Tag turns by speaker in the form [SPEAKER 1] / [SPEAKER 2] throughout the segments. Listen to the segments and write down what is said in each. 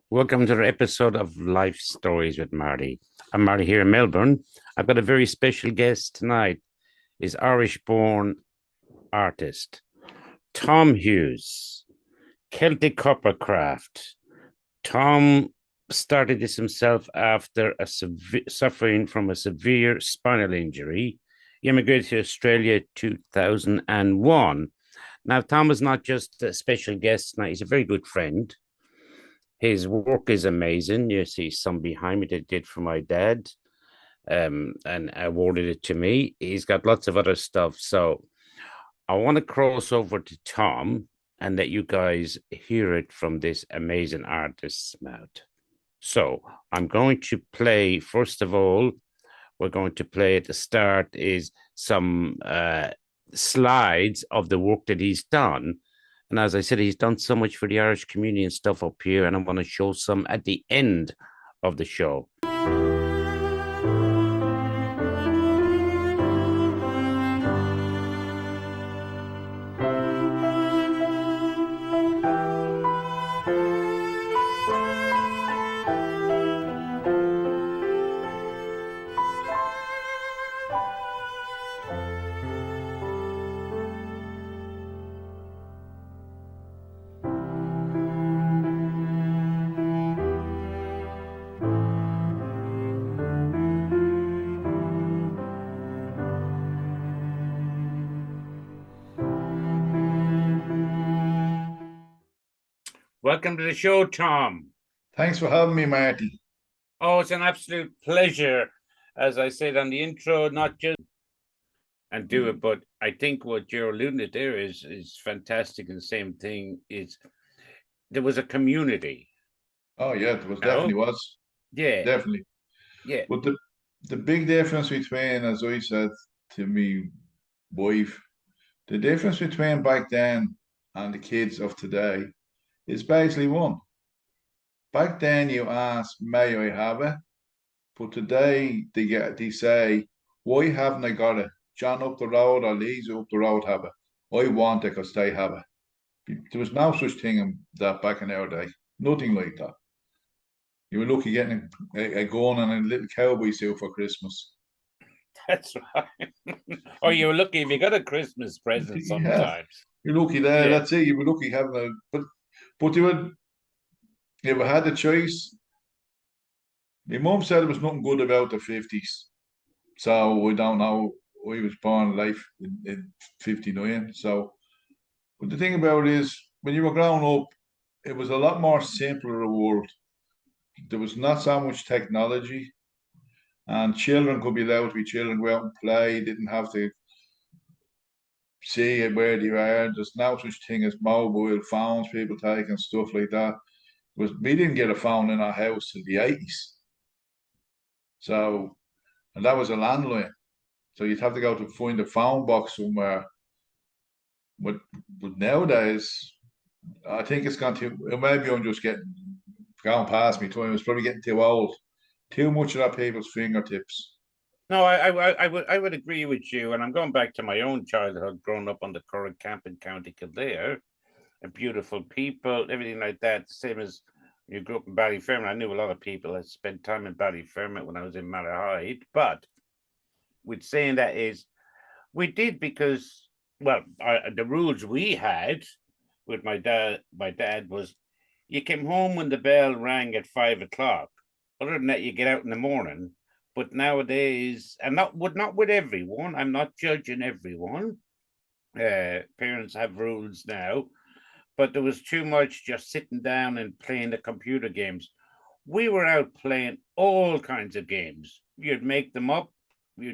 [SPEAKER 1] Welcome to the episode of Life Stories with Marty. I'm Marty here in Melbourne. I've got a very special guest tonight. Is Irish-born artist Tom Hughes, Celtic coppercraft. Tom started this himself after suffering from a severe spinal injury. He immigrated to Australia 2001. Now, Tom is not just a special guest tonight, he's a very good friend. His work is amazing. You see some behind me that did for my dad, and awarded it to me. He's got lots of other stuff. So I want to cross over to Tom and let you guys hear it from this amazing artist's mouth. So I'm going to play, first of all, we're going to play at the start is some slides of the work that he's done. And as I said, he's done so much for the Irish community and stuff up here, and I'm going to show some at the end of the show. Welcome to the show, Tom.
[SPEAKER 2] Thanks for having me, Marty.
[SPEAKER 1] Oh, it's an absolute pleasure. As I said on the intro, not just and do it, but I think what you're alluding to there is fantastic. And the same thing is there was a community.
[SPEAKER 2] Oh yeah, there was definitely was.
[SPEAKER 1] Yeah.
[SPEAKER 2] Definitely.
[SPEAKER 1] Yeah.
[SPEAKER 2] But the big difference between, as I said to me wife, the difference between back then and the kids of today is basically one. Back then you asked, may I have it? But today they say, why haven't I got it? John up the road or Lisa up the road have it. I want it because they have it. There was no such thing in that back in our day. Nothing like that. You were lucky getting a gun and a little cowboy suit for Christmas.
[SPEAKER 1] That's right. Or you were lucky if you got a Christmas present sometimes.
[SPEAKER 2] Yeah, you're lucky there. Yeah. That's it. You were lucky having a but you had the choice. My mum said there was nothing good about the 50s. So we don't know. I was born life in 59. So but the thing about it is when you were growing up, it was a lot more simpler a world. There was not so much technology. And children could be allowed to be children, go out and play, didn't have to see where they are. There's no such thing as mobile phones, people taking stuff like that. We didn't get a phone in our house till the 80s. So, and that was a landline. So you'd have to go to find a phone box somewhere. But nowadays, I think it's gone too, maybe I'm just going past me time. It's probably getting too old. Too much of at people's fingertips.
[SPEAKER 1] No, I would agree with you. And I'm going back to my own childhood, growing up on the Curragh camp in County Kildare, and beautiful people, everything like that. Same as you grew up in Ballyfermot. I knew a lot of people. I spent time in Ballyfermot when I was in Malahide. But with saying that is, we did because, well, the rules we had with my dad was you came home when the bell rang at 5 o'clock. Other than that, you get out in the morning. But nowadays, and not with everyone, I'm not judging everyone. Parents have rules now, but there was too much just sitting down and playing the computer games. We were out playing all kinds of games. You'd make them up. You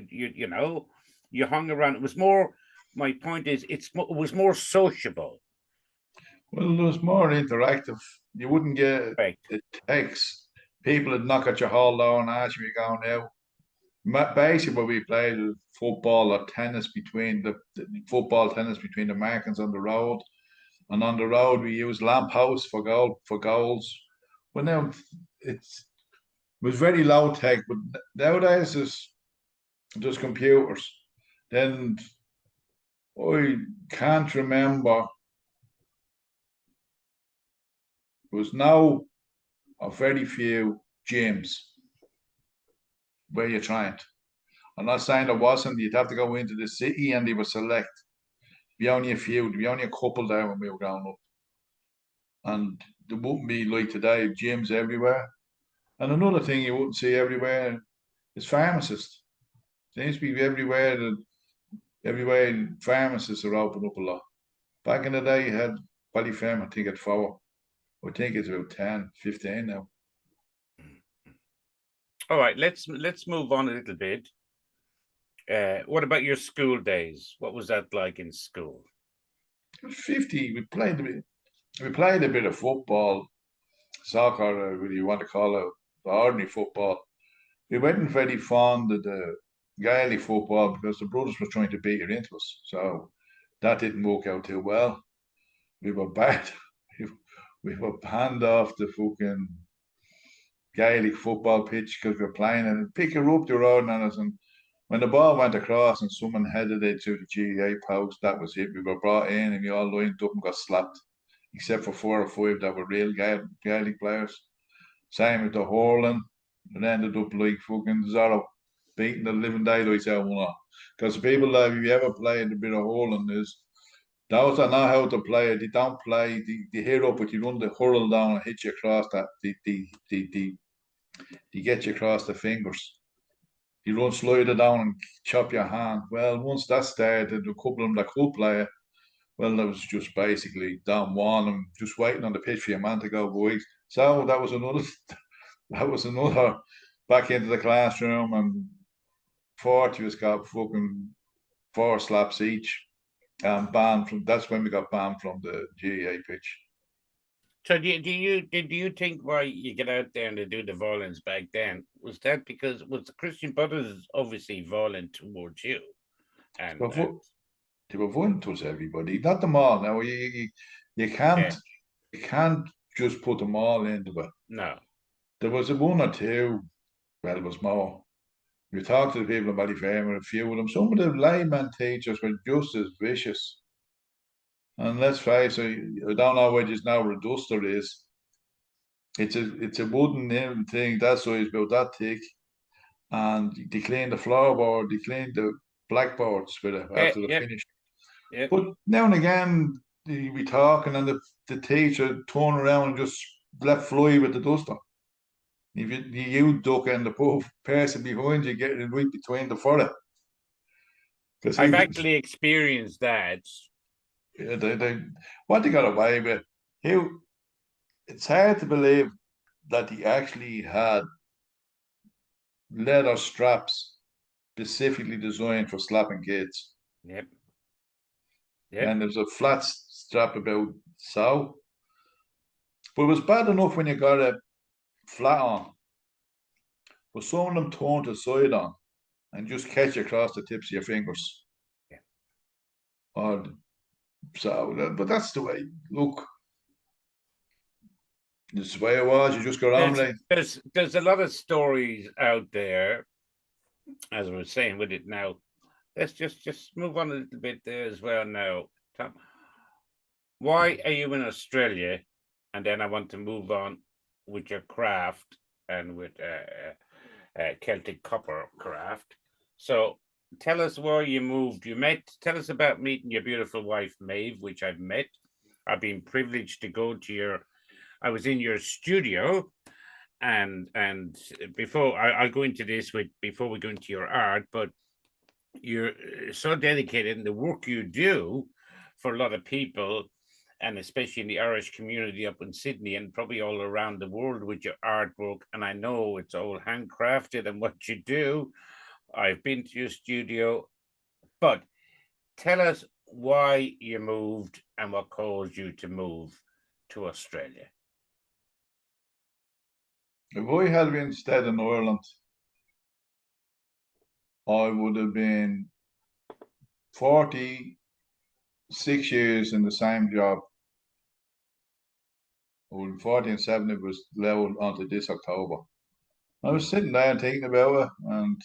[SPEAKER 1] hung around. It was more. My point is, it was more sociable.
[SPEAKER 2] Well, it was more interactive. You wouldn't get
[SPEAKER 1] Right.
[SPEAKER 2] a text. People would knock at your hall door and ask you going out. Basically, what we played was football or tennis between the football tennis between the markings on the road, and on the road we used lampposts for goals. But now it was very low tech. But nowadays it's just computers. Then I can't remember. There was no or very few gyms where you trained. I'm not saying there wasn't. You'd have to go into the city and they would select. Be only a few. There'd be only a couple there when we were growing up. And there wouldn't be like today gyms everywhere. And another thing you wouldn't see everywhere is pharmacists. Seems to be everywhere that everywhere pharmacists are open up a lot. Back in the day, you had Polypharm, I think at 4. I think it's about 10, 15 now.
[SPEAKER 1] All right, let's move on a little bit. What about your school days? What was that like in school?
[SPEAKER 2] It was 50. We played a bit of football, soccer, whether you want to call it ordinary football. We weren't very fond of the Gaelic football because the brothers were trying to beat it into us. So that didn't work out too well. We were bad. We were panned off the fucking Gaelic football pitch because we were playing and pick her up the road on us. And when the ball went across and someone headed it to the GA post, that was it. We were brought in and we all lined up and got slapped, except for 4 or 5 that were real Gaelic players. Same with the hurling. It ended up like fucking Zorro beating the living daylights out of one. Because people that if you ever played a bit of hurling is those that know how to play it, they don't play the hit up, but you run the hurl down and hit you across that they get you across the fingers. You run slide it down and chop your hand. Well, once that started, a couple of them that could play it, well, that was just basically down one and just waiting on the pitch for your man to go, boys. So that was another back into the classroom and 40 was got fucking 4 slaps each and banned from. That's when we got banned from the GAA pitch.
[SPEAKER 1] So do you think why you get out there and they do the violence back then was that because was the Christian Brothers obviously violent towards you, and
[SPEAKER 2] they were violent towards everybody, not them all. Now you can't just put them all into it.
[SPEAKER 1] No,
[SPEAKER 2] there was a one or two. Well, it was more. We talked to the people in Ballyfermot, a few of them. Some of the layman teachers were just as vicious. And let's face it, I don't know what just now reducer is. It's a wooden thing that size, about that thick, and they clean the floorboard, they clean the blackboards with it after the finish.
[SPEAKER 1] Yeah.
[SPEAKER 2] But now and again, we talking, and the teacher turn around and just let fly with the duster. If you duck and the poor person behind you getting right between the forehead.
[SPEAKER 1] I've actually experienced that.
[SPEAKER 2] Yeah, what they got away with. It's hard to believe that he actually had leather straps specifically designed for slapping kids.
[SPEAKER 1] Yep.
[SPEAKER 2] And there's a flat strap about so. But it was bad enough when you got it flat on. But some of them turned the side on and just catch you across the tips of your fingers.
[SPEAKER 1] Yeah.
[SPEAKER 2] But that's the way. Look, this is the way it was. You just go on.
[SPEAKER 1] There's a lot of stories out there, as I was saying with it now. Let's just move on a little bit there as well now, Tom. Why are you in Australia? And then I want to move on with your craft and with Celtic copper craft. So tell us where you moved. Tell us about meeting your beautiful wife, Maeve, which I've met. I've been privileged to go to I was in your studio, and before I'll go into this before we go into your art, but you're so dedicated in the work you do for a lot of people, and especially in the Irish community up in Sydney and probably all around the world with your artwork. And I know it's all handcrafted and what you do. I've been to your studio, but tell us why you moved and what caused you to move to Australia.
[SPEAKER 2] If I had been stayed in Ireland, I would have been 46 years in the same job. Well, 40 and 70 was leveled onto this October. I was sitting there and thinking about it, and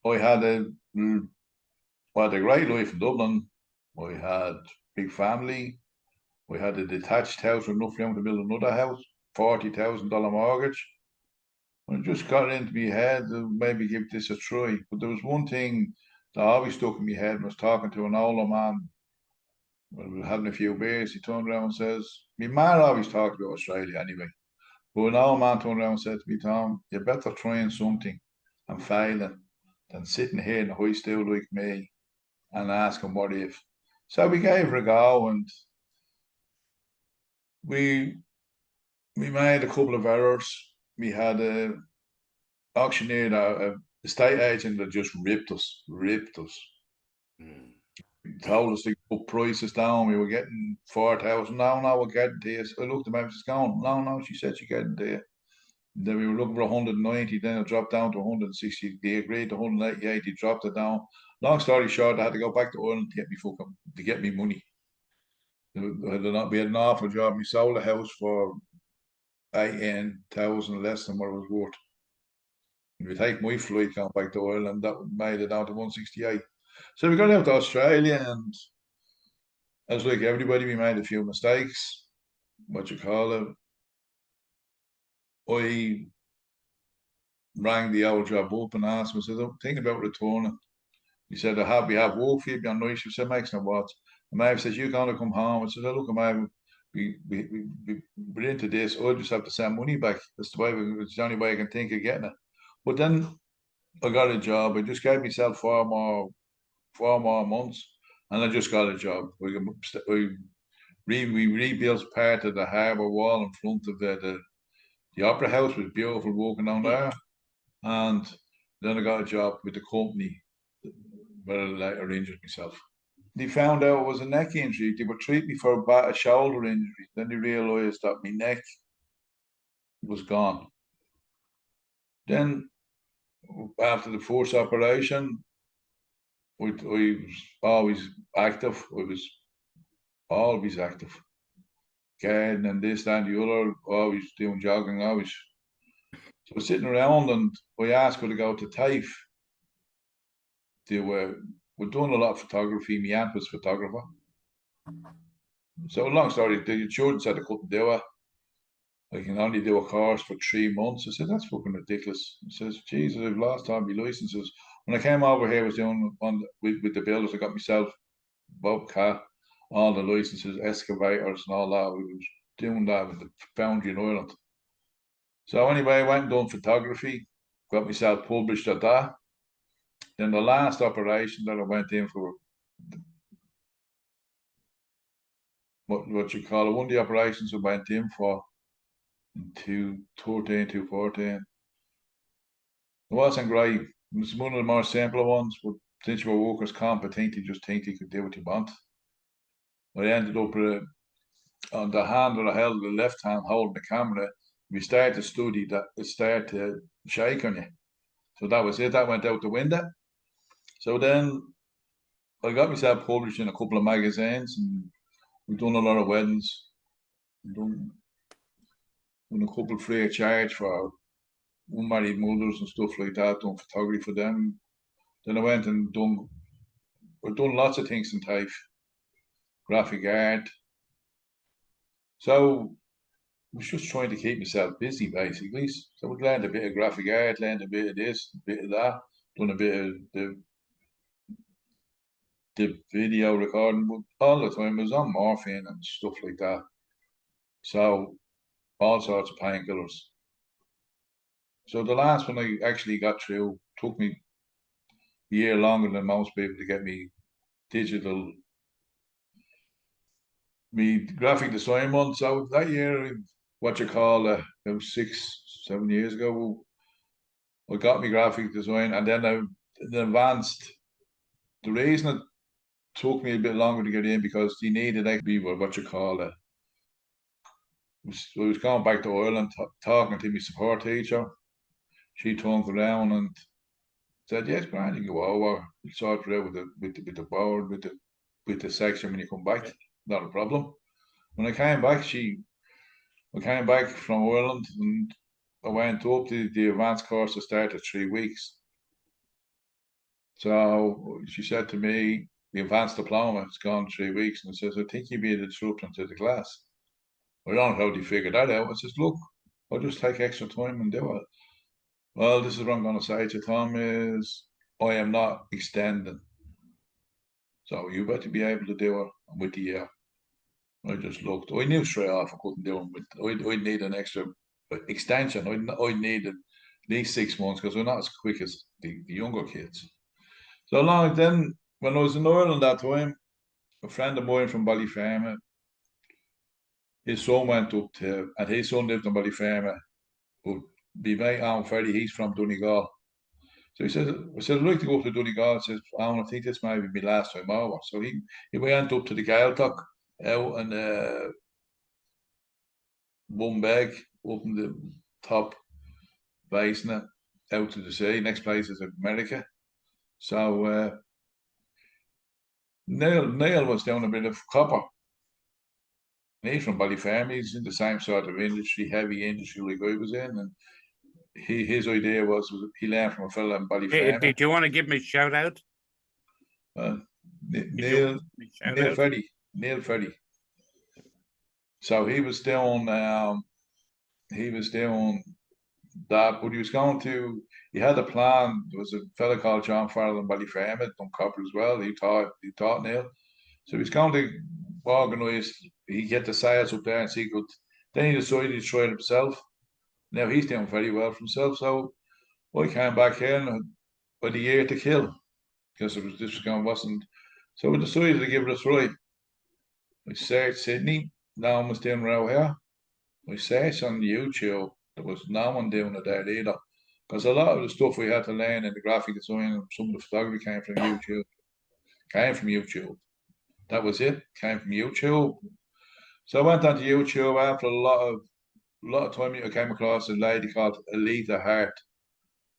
[SPEAKER 2] I had a great life in Dublin. I had a big family. We had a detached house with enough room to build another house, $40,000 mortgage. I just got it into my head to maybe give this a try. But there was one thing that always stuck in my head. And I was talking to an older man when we were having a few beers. He turned around and says, my man always talked about Australia anyway. But an old man turned around and said to me, Tom, you're better trying something and failing than sitting here in a high stool like me and asking what if. So we gave it a go, and we made a couple of errors. We had a auctioneer, a estate agent that just ripped us.
[SPEAKER 1] Mm.
[SPEAKER 2] He told us to put prices down. We were getting 4,000. No, we're getting to you. I looked at him, she's going, no, she said she's getting to you. And then we were looking for 190, then it dropped down to 160. They agreed to 188, he dropped it down. Long story short, I had to go back to Ireland to get me money. We had an awful job. We sold the house for 18,000 less than what it was worth. If you take my flight going back to Ireland, that made it down to 168. So we got out to Australia, and as like everybody, we made a few mistakes. What you call it? I rang the old job up and asked him, I said, I'm thinking about returning. He said, we have work for you, be on night. She said, makes no odds. And Maeve says, you're going to come home. I said, oh, look, Maeve, we're into this. I'll just have to send money back. That's the way, it's the only way I can think of getting it. But then I got a job. I just gave myself 4 more months, and I just got a job. We rebuilt part of the harbour wall in front of the Opera House. Was beautiful walking down there. And then I got a job with the company where I later injured myself. They found out it was a neck injury. They would treat me for a shoulder injury. Then they realised that my neck was gone. Then after the first operation, I was always active. I was always active. Gardening and this, that, and the other, always doing jogging, always. So I was sitting around, and I asked her to go to TAFE. They were doing a lot of photography. My aunt was a photographer. So long story, the insurance said I couldn't do it. I can only do a course for 3 months. I said, that's fucking ridiculous. He says, Jesus, I've lost all my licenses. When I came over here, I was doing with the builders. I got myself Bobcat, all the licenses, excavators and all that. We was doing that with the foundry in Ireland. So anyway, I went and done photography, got myself published at that. Then the last operation that I went in for, what you call it, one of the operations I went in for in 2013, 2014. It wasn't great. It was one of the more simpler ones, but since you were workers' comp, I think they just think they could do what you want. I ended up on the hand that I held, the left hand holding the camera. We started to study that, it started to shake on you. So that was it. That went out the window. So then I got myself published in a couple of magazines, and we've done a lot of weddings. We've done a couple free of charge for unmarried mothers and stuff like that, done photography for them. Then I went and I've done lots of things in TAFE, graphic art. So I was just trying to keep myself busy, basically. So we learned a bit of graphic art, learned a bit of this, a bit of that, done a bit of the video recording, but all the time I was on morphine and stuff like that. So all sorts of painkillers. So the last one I actually got through took me a year longer than most people to get me digital, me graphic design one. So that year, what you call about 6, 7 years ago, I got me graphic design, and then I advanced. The reason it took me a bit longer to get in because you needed actually what you call it. I was going back to Ireland, talking to my support teacher. She turned around and said, "Yes, Brian, you can go over. We'll sort it out with the board, with the section when you come back. Not a problem." When I came back, I came back from Ireland, and I went up to the advanced course. I started 3 weeks. So she said to me, "The advanced diploma has gone 3 weeks," and I says, "I think you'd be a disruption to the class." I don't know how they figured that out. I says, look, I'll just take extra time and do it. Well, this is what I'm going to say to Tom is I am not extending. So you better be able to do it with the year. I just looked. I knew straight off I couldn't do it. I'd need an extra extension. I'd need at least 6 months because we're not as quick as the younger kids. So long then, when I was in Ireland that time, a friend of mine from Ballyferma, his son went up to, and his son lived in Ballyferma, but be mate Alan Ferry, he's from Donegal. So he said, I said, I'd like to go up to Donegal. He says, Alan, I think this might be my last time over. So he went up to the Celtic out and one bag up in the top basin out to the sea. Next place is America. So Neil was down a bit of copper. He's from Ballyferm. He's in the same sort of industry, heavy industry like I was in. And his idea was he learned from a fellow in Ballyferm.
[SPEAKER 1] Did you want to give me a shout out?
[SPEAKER 2] Neil Ferry. Neil Ferry. So he was doing that, but he was going to. He had a plan. There was a fellow called John Farrell in Ballyferm had done copper as well. He taught Neil. So he was going to organise. He get the sales up there and see good. Then he decided to try it himself. Now he's doing very well for himself. So I came back here and by the year to kill because it was this wasn't. So we decided to give it a try. We searched Sydney. No one was doing row here. We searched on YouTube. There was no one doing it there either. Because a lot of the stuff we had to learn in the graphic design and some of the photography came from YouTube. That was it. Came from YouTube. So I went on to YouTube after a lot of time. I came across a lady called Alita Hart.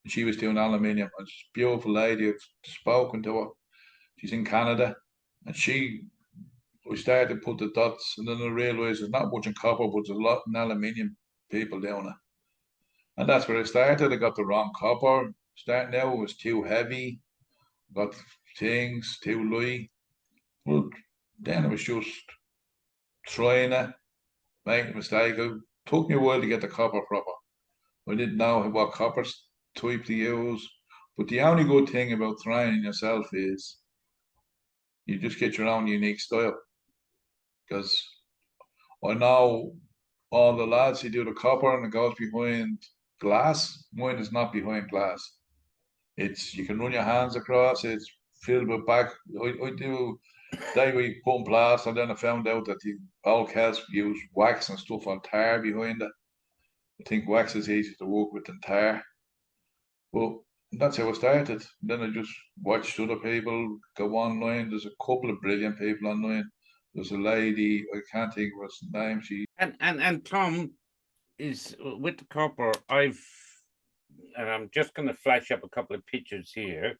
[SPEAKER 2] She was doing aluminium. And she's a beautiful lady. I've spoken to her. She's in Canada. And we started to put the dots, and then I realised there's not much in copper, but there's a lot in aluminium people doing it. And that's where I started. I got the wrong copper. Starting out, it was too heavy. Got things too light. Well, then it was just trying it, making a mistake. It took me a while to get the copper proper. I didn't know what copper type to use. But the only good thing about trying yourself is you just get your own unique style. Because I know all the lads who do the copper and it goes behind glass. Mine is not behind glass. It's you can run your hands across. It's filled with back. I do. We put in plaster, and then I found out that the old cats use wax and stuff on tar behind it. I think wax is easier to work with than tar. Well, that's how I started. Then I just watched other people go online. There's a couple of brilliant people online. There's a lady, I can't think of her name.
[SPEAKER 1] And Tom is with the copper. And I'm just going to flash up a couple of pictures here.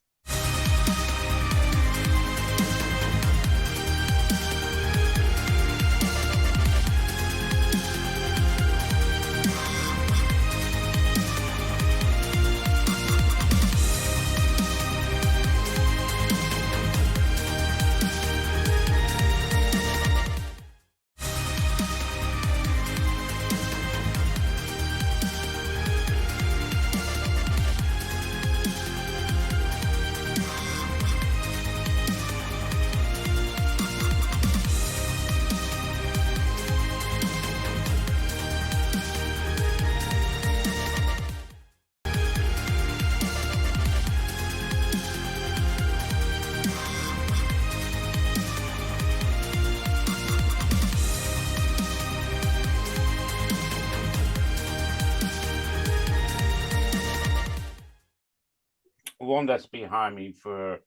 [SPEAKER 1] One that's behind me for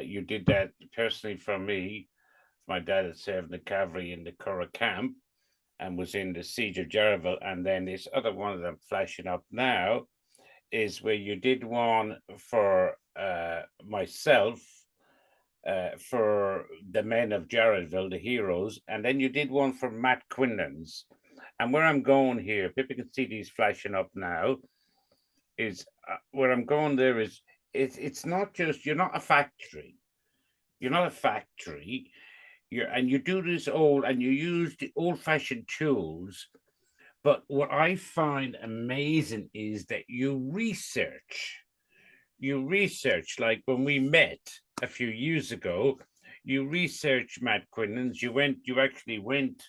[SPEAKER 1] you did that personally for me. My dad had served in the cavalry in the Curragh camp and was in the siege of Jerville. And then this other one that I'm flashing up now is where you did one for myself for the men of Jarrettville, the heroes, and then you did one for Matt Quinlan's. And where I'm going here, people can see these flashing up now, is where I'm going there is it's not just, you're not a factory. You're not a factory. you do this and you use the old-fashioned tools. But what I find amazing is that you research. You research, like when we met a few years ago, you researched Matt Quinlan's. You actually went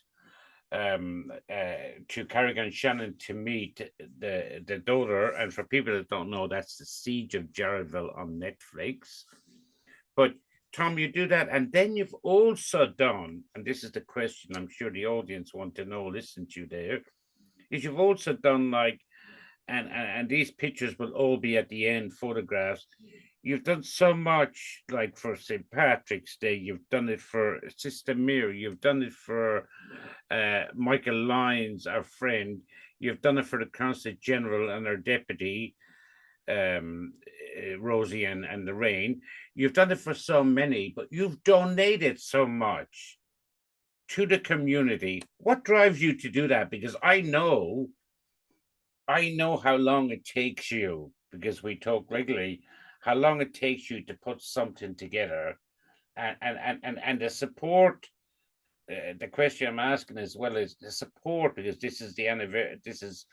[SPEAKER 1] to Carrigan Shannon to meet the daughter. And for people that don't know, that's the Siege of Jarraville on Netflix. But Tom, you do that, and then you've also done, and this is the question I'm sure the audience want to know, listen to you there, is you've also done like, and these pictures will all be at the end, photographs. You've done so much, like for St. Patrick's Day, you've done it for Sister Mary, you've done it for Michael Lyons, our friend, you've done it for the Consul General and our deputy, Rosie and Lorraine. You've done it for so many, but you've donated so much to the community. What drives you to do that? Because I know how long it takes you, because we talk regularly, how long it takes you to put something together, and the support. The question I'm asking as well is the support, because this is the anniversary. This is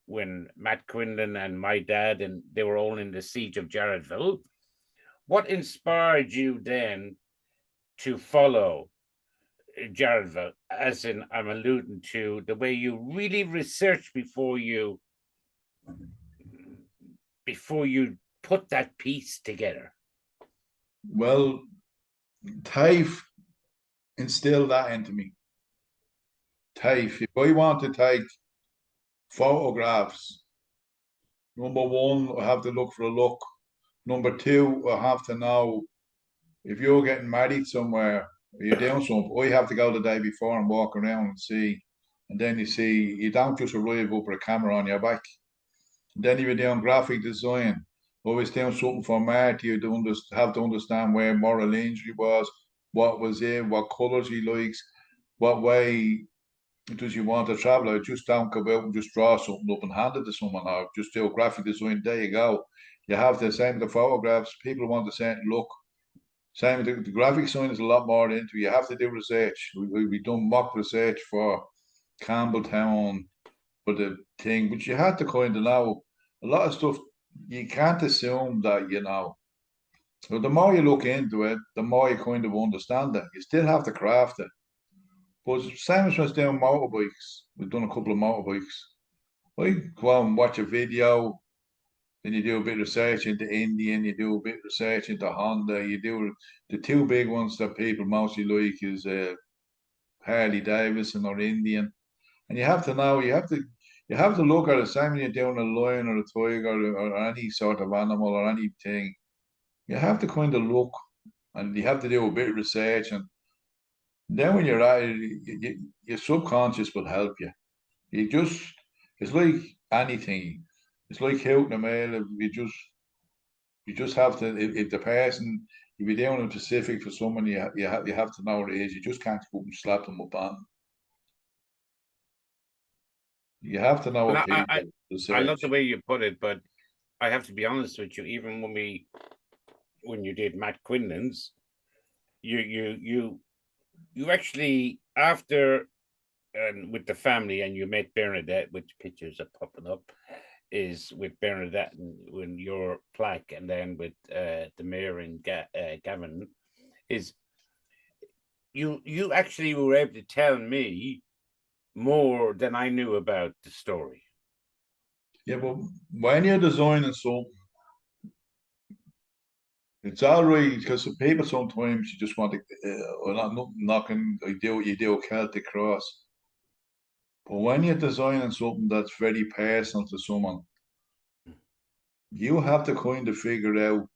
[SPEAKER 1] when Matt Quinlan and my dad and they were all in the siege of Jarrettville. What inspired you then to follow Jarrettville? As in, I'm alluding to the way you really research before you put that piece together.
[SPEAKER 2] Well, TAFE instilled that into me. TAFE, if I want to take photographs, number one, I have to look for a look. Number two, I have to know if you're getting married somewhere, or you're doing something, I have to go the day before and walk around and see. And then you see, you don't just arrive up with a camera on your back. And then if you're doing graphic design, always doing something for Marty, you have to understand where moral injury was, what was it, what colours he likes, what way does he want to travel. I just don't go out and just draw something up and hand it to someone, or just do a graphic design. There you go. You have the same with the photographs. People want the same look. Same with the graphic design is a lot more into. You have to do research. We've done mock research for Campbelltown for the thing, but you had to kind of know a lot of stuff. You can't assume that you know. So the more you look into it, the more you kind of understand it. You still have to craft it. But same as us doing motorbikes. We've done a couple of motorbikes. I go out and watch a video, then you do a bit of research into Indian, you do a bit of research into Honda, you do the two big ones that people mostly like is Harley Davidson or Indian. And you have to know, you have to look at it, same when you're doing a lion or a tiger or any sort of animal or anything. You have to kind of look and you have to do a bit of research, and then when you're at it, your subconscious will help you. You just, it's like anything. It's like out in the mail. You just have to. If the person, if you're doing a specific for someone, you have to know what it is. You just can't go and slap them up on. You have to know
[SPEAKER 1] Well,
[SPEAKER 2] what people
[SPEAKER 1] I love the
[SPEAKER 2] research.
[SPEAKER 1] way you put it, but I have to be honest with you. Even when you did Matt Quinlan's, you actually after and with the family, and you met Bernadette, which pictures are popping up, is with Bernadette and when your plaque, and then with the mayor and Gavin, is you actually were able to tell me more than I knew about the story.
[SPEAKER 2] Yeah, but when you're designing something, it's all right because people sometimes you just want to. I'm not knocking. You do a Celtic cross, but when you're designing something that's very personal to someone, you have to kind of figure out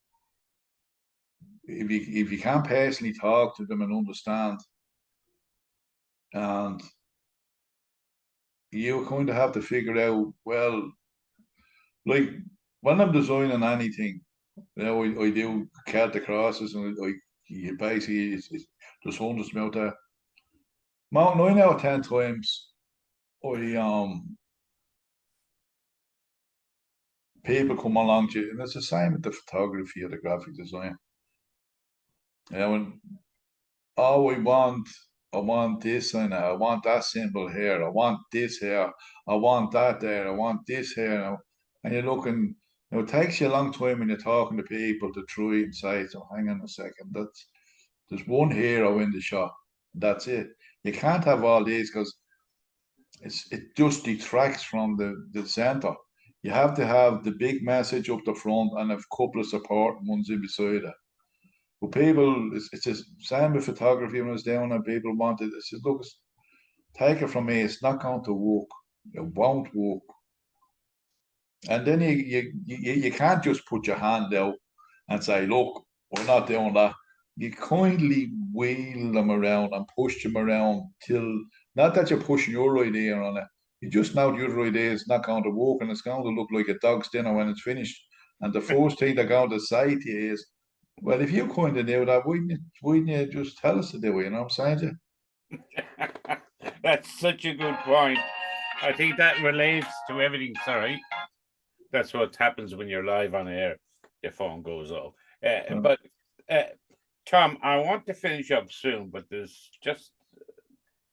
[SPEAKER 2] if you can't personally talk to them and understand, and you kind of have to figure out, well, like when I'm designing anything, I do Celtic crosses and you basically there's hundreds out there. 9 out of 10 times, I people come along to you, and it's the same with the photography or the graphic design. You know, oh, I want this and I want that symbol here. I want this here. I want that there. I want this here. And you're looking, it takes you a long time when you're talking to people to try and say, so hang on a second, there's one hero in the shop. That's it. You can't have all these because it just detracts from the center. You have to have the big message up the front and a couple of supporting ones in beside it. But people, it's the same with photography when I was down and people wanted, I said, look, take it from me, it's not going to work. It won't work. And then you can't just put your hand out and say, look, we're not doing that. You kindly wheel them around and push them around till, not that you're pushing your idea on it, you just know the other idea is not going to work and it's going to look like a dog's dinner when it's finished. And the first thing they're going to say to you is, well, if you kind of knew that, wouldn't you just tell us to do it? You know what I'm saying to you?
[SPEAKER 1] That's such a good point. I think that relates to everything. Sorry. That's what happens when you're live on air. Your phone goes off. But Tom, I want to finish up soon, but there's just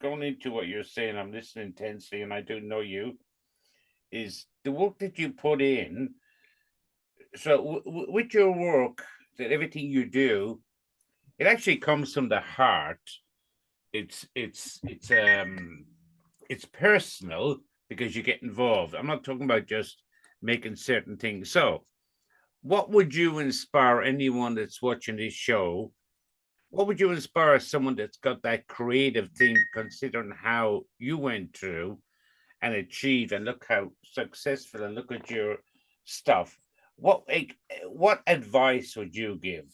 [SPEAKER 1] going into what you're saying. I'm listening intensely, and I do know you. Is the work that you put in? So with your work, that everything you do, it actually comes from the heart. It's personal because you get involved. I'm not talking about just making certain things. So, what would you inspire anyone that's watching this show? What would you inspire someone that's got that creative thing, considering how you went through and achieved, and look how successful, and look at your stuff? What advice would you give?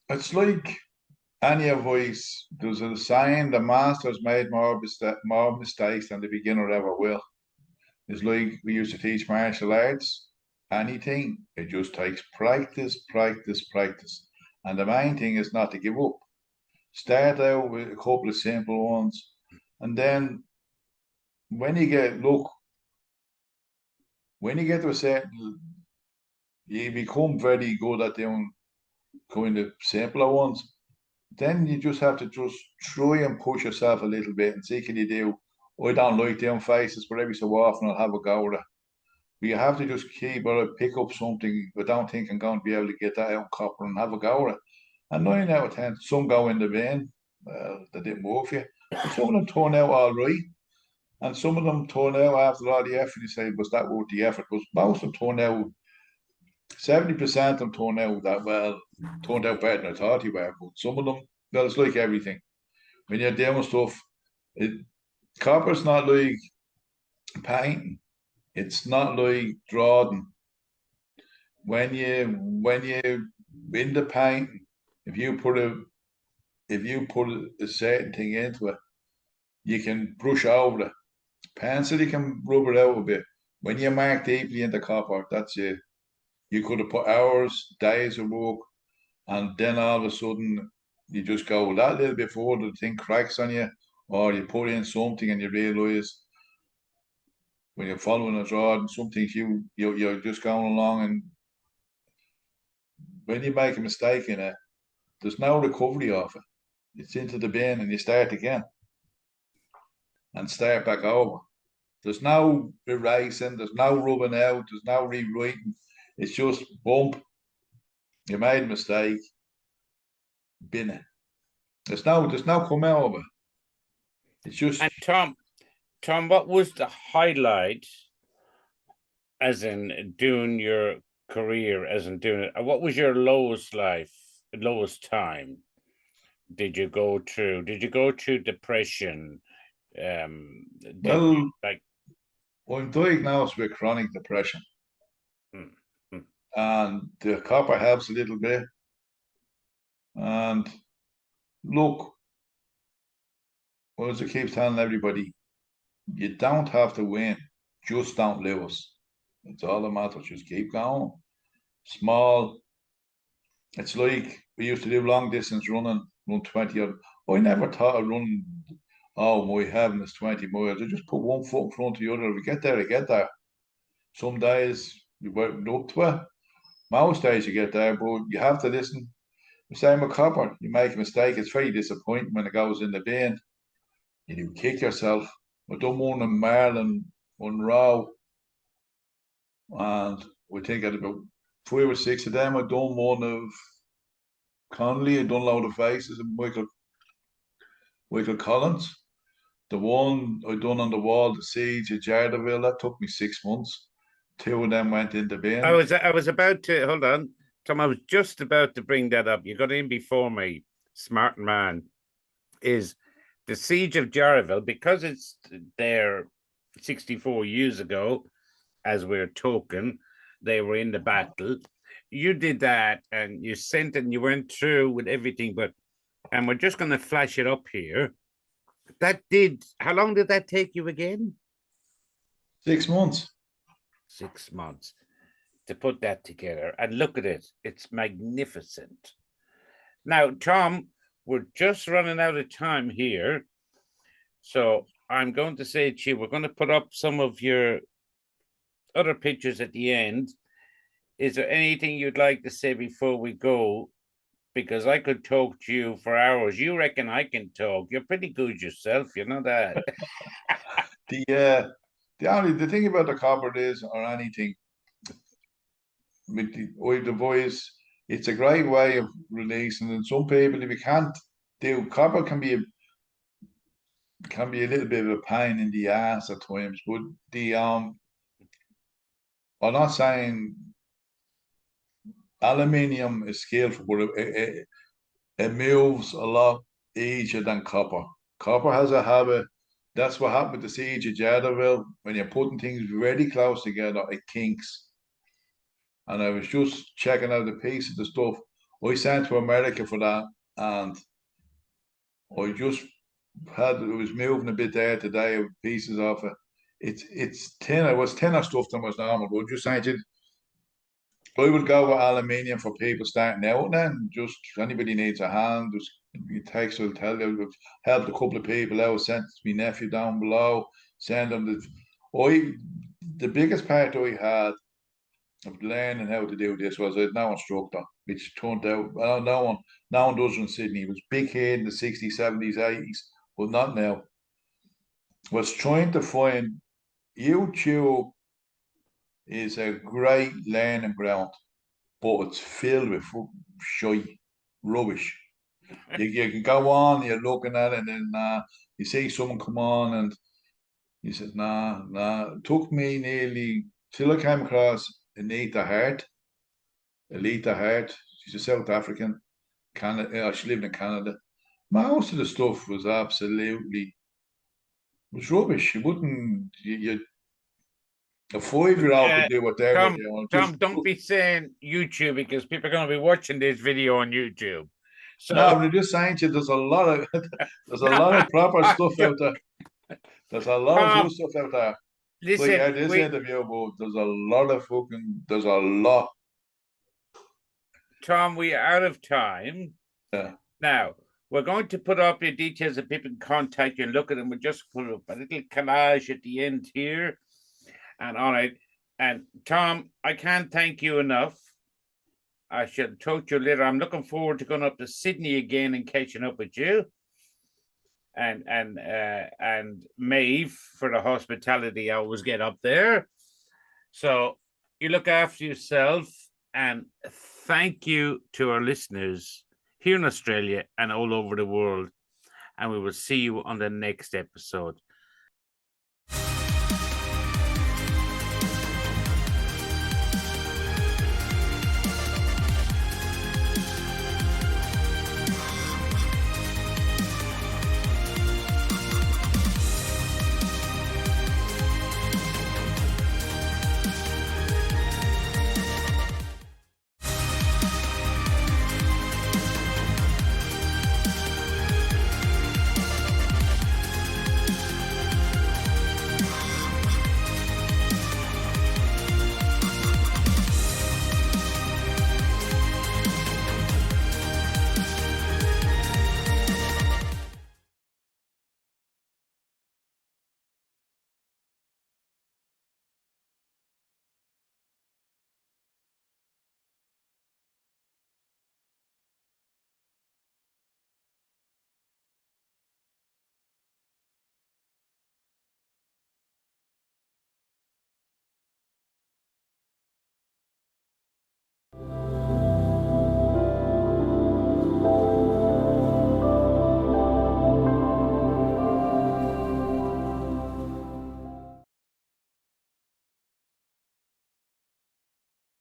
[SPEAKER 2] It's like any advice. There's a saying: the master's made more mistakes than the beginner ever will. It's like we used to teach martial arts. Anything, it just takes practice, practice, practice. And the main thing is not to give up. Start out with a couple of simple ones. And then when you get, look, when you get to a certain, you become very good at doing kind of simpler ones. Then you just have to just try and push yourself a little bit and see can you do. I don't like doing faces, but every so often I'll have a go at it. But you have to just keep or pick up something. I don't think I'm going to be able to get that out copper and have a go at it. And 9 out of 10, some go in the bin. They didn't work for you. But some of them turn out all right. And some of them turn out after all the effort. You say, was that worth the effort? But most of them turn out, 70% of them turn out that well, turned out better than I thought you were. But some of them, well, it's like everything. When you're doing stuff, it, copper's not like painting. It's not like drawing. When you in the paint, if you put a a certain thing into it, you can brush over it. Pencil, you can rub it out a bit. When you mark deeply into copper, that's it. You could have put hours, days of work, and then all of a sudden you just go that little bit forward, the thing cracks on you, or you put in something and you realise when you're following a drawing, some things you're just going along, and when you make a mistake in it, there's no recovery of it. It's into the bin and you start again and start back over. There's no erasing, there's no rubbing out, there's no rewriting. It's just bump. You made a mistake, bin it. There's no come out of it. It's just
[SPEAKER 1] And Tom, what was the highlight, as in doing your career, as in doing it? What was your lowest time? Did you go through depression? Did you
[SPEAKER 2] well,
[SPEAKER 1] like?
[SPEAKER 2] I'm diagnosed with chronic depression.
[SPEAKER 1] Hmm, hmm.
[SPEAKER 2] And the copper helps a little bit. And look, as I keep telling everybody, you don't have to win, just don't lose. It's all that matters. Just keep going. Small. It's like we used to do long distance running, run 20 or I never thought of running, oh my heavens, 20 miles. I just put one foot in front of the other. If we get there, I get there. Some days you work up to it. Most days you get there, but you have to listen. Same with copper. You make a mistake, it's very disappointing when it goes in the bin. You do kick yourself. I done one in Marlin, Monroe, and we think at about 5 or 6 of them. I done one of Connolly, I done a load of faces and Michael Collins. The one I done on the wall, the siege of Jardaville, that took me 6 months. Two of them went in the bin.
[SPEAKER 1] I was about to hold on, Tom. I was just about to bring that up. You got in before me, smart man. Is the siege of Jardaville, because it's there 64 years ago, as we're talking, they were in the battle. You did that and you sent and you went through with everything, but and we're just going to flash it up here. That did, how long did that take you again?
[SPEAKER 2] 6 months.
[SPEAKER 1] 6 months to put that together. And look at it, it's magnificent. Now, Tom, we're just running out of time here. So I'm going to say to you, we're going to put up some of your other pictures at the end. Is there anything you'd like to say before we go? Because I could talk to you for hours. You reckon I can talk? You're pretty good yourself, you know that.
[SPEAKER 2] The thing about the copper is, or anything with the voice, it's a great way of releasing. And some people, if you can't do copper, can be a little bit of a pain in the ass at times. But I'm not saying aluminium is skillful, but it moves a lot easier than copper. Copper has a habit. That's what happened with the siege of Jadaville. When you're putting things very close together, it kinks. And I was just checking out the piece of the stuff I sent to America for that, and I just it was moving a bit there today with pieces of it. It's thinner. It was thinner stuff than was normal. But just saying, I would go with aluminium for people starting out. Then just anybody needs a hand, just you text will tell you. We've helped a couple of people out. Sent my nephew down below. Send them the biggest part I had of learning how to do this was I had no instructor, which turned out no one does in Sydney. It was big here in the 60s, 70s, 80s, but not now. Was trying to find YouTube is a great learning ground, but it's filled with shy rubbish. You can go on, you're looking at it, and then you see someone come on, and you said, nah. It took me nearly till I came across Anita Hart. Alita Hart. She's a South African. Canada. She lived in Canada. Most of the stuff was absolutely was rubbish. You wouldn't. A 5-year-old could do what they were doing.
[SPEAKER 1] Tom, don't be saying YouTube because people are going to be watching this video on YouTube. So
[SPEAKER 2] no, they're just saying to you, there's a lot of proper stuff out there. There's a lot of good stuff out there.
[SPEAKER 1] Listen,
[SPEAKER 2] like this interview, but there's a lot.
[SPEAKER 1] Tom, we are out of time.
[SPEAKER 2] Yeah.
[SPEAKER 1] Now, we're going to put up your details that people can contact you and look at them. We'll just put up a little collage at the end here and on it. And Tom, I can't thank you enough. I shall talk to you later. I'm looking forward to going up to Sydney again and catching up with you. And Maeve for the hospitality I always get up there. So you look after yourself, and thank you to our listeners here in Australia and all over the world. And we will see you on the next episode.